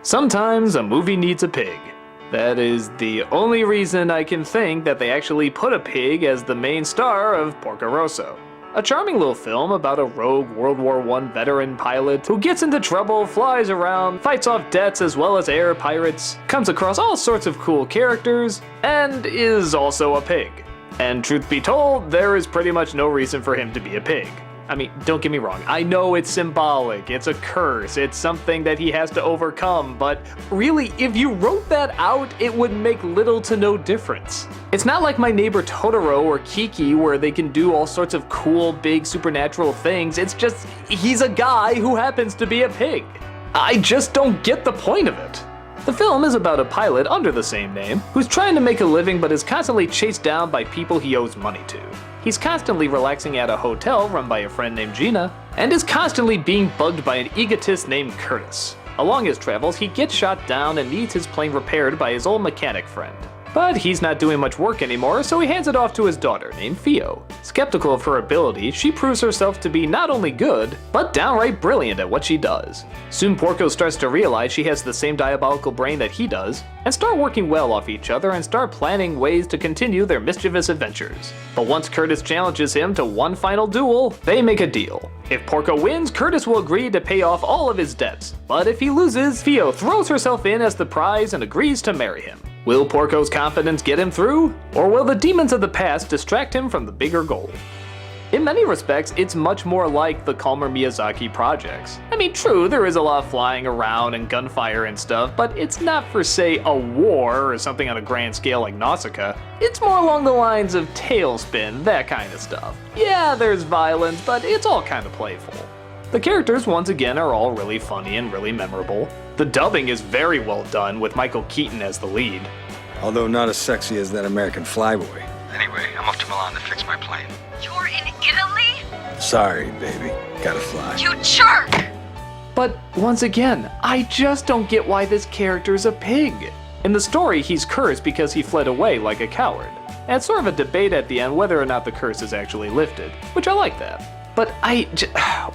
Sometimes a movie needs a pig. That is the only reason I can think that they actually put a pig as the main star of Porco Rosso. A charming little film about a rogue World War I veteran pilot who gets into trouble, flies around, fights off debts as well as air pirates, comes across all sorts of cool characters, and is also a pig. And truth be told, there is pretty much no reason for him to be a pig. I mean, don't get me wrong, I know it's symbolic, it's a curse, it's something that he has to overcome, but really, if you wrote that out, it would make little to no difference. It's not like My Neighbor Totoro or Kiki where they can do all sorts of cool, big, supernatural things, it's just, he's a guy who happens to be a pig. I just don't get the point of it. The film is about a pilot under the same name, who's trying to make a living but is constantly chased down by people he owes money to. He's constantly relaxing at a hotel run by a friend named Gina, and is constantly being bugged by an egotist named Curtis. Along his travels, he gets shot down and needs his plane repaired by his old mechanic friend. But he's not doing much work anymore, so he hands it off to his daughter, named Theo. Skeptical of her ability, she proves herself to be not only good, but downright brilliant at what she does. Soon Porco starts to realize she has the same diabolical brain that he does, and start working well off each other and start planning ways to continue their mischievous adventures. But once Curtis challenges him to one final duel, they make a deal. If Porco wins, Curtis will agree to pay off all of his debts, but if he loses, Theo throws herself in as the prize and agrees to marry him. Will Porco's confidence get him through, or will the demons of the past distract him from the bigger goal? In many respects, it's much more like the calmer Miyazaki projects. I mean, true, there is a lot of flying around and gunfire and stuff, but it's not for, say, a war or something on a grand scale like Nausicaa. It's more along the lines of Tailspin, that kind of stuff. Yeah, there's violence, but it's all kind of playful. The characters, once again, are all really funny and really memorable. The dubbing is very well done, with Michael Keaton as the lead. Although not as sexy as that American flyboy. Anyway, I'm off to Milan to fix my plane. You're in Italy? Sorry, baby. Gotta fly. You jerk! But once again, I just don't get why this character's a pig. In the story, he's cursed because he fled away like a coward. And it's sort of a debate at the end whether or not the curse is actually lifted, which I like that. But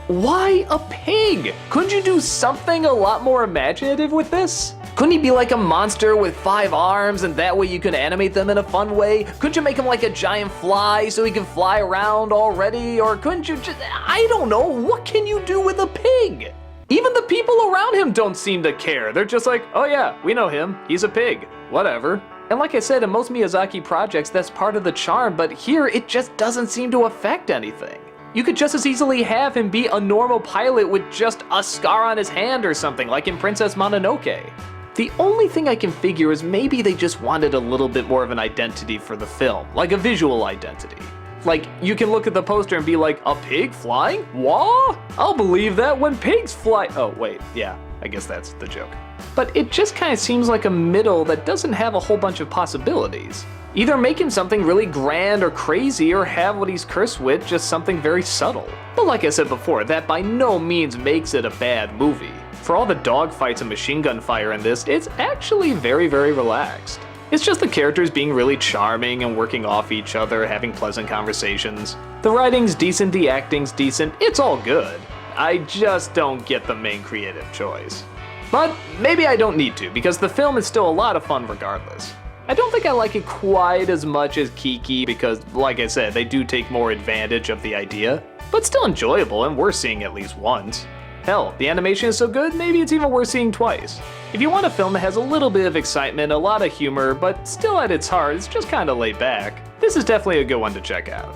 why a pig? Couldn't you do something a lot more imaginative with this? Couldn't he be like a monster with 5 arms and that way you can animate them in a fun way? Couldn't you make him like a giant fly so he can fly around already? Or couldn't you just, I don't know, what can you do with a pig? Even the people around him don't seem to care. They're just like, oh yeah, we know him, he's a pig, whatever. And like I said, in most Miyazaki projects, that's part of the charm, but here it just doesn't seem to affect anything. You could just as easily have him be a normal pilot with just a scar on his hand or something, like in Princess Mononoke. The only thing I can figure is maybe they just wanted a little bit more of an identity for the film, like a visual identity. Like, you can look at the poster and be like, a pig flying? What? I'll believe that when pigs fly. Oh, wait, yeah, I guess that's the joke. But it just kind of seems like a middle that doesn't have a whole bunch of possibilities. Either make him something really grand or crazy, or have what he's cursed with just something very subtle. But like I said before, that by no means makes it a bad movie. For all the dogfights and machine gun fire in this, it's actually very, very relaxed. It's just the characters being really charming and working off each other, having pleasant conversations. The writing's decent, the acting's decent, it's all good. I just don't get the main creative choice. But maybe I don't need to, because the film is still a lot of fun regardless. I don't think I like it quite as much as Kiki because, like I said, they do take more advantage of the idea, but still enjoyable and worth seeing at least once. Hell, the animation is so good, maybe it's even worth seeing twice. If you want a film that has a little bit of excitement, a lot of humor, but still at its heart is just kinda laid back, this is definitely a good one to check out.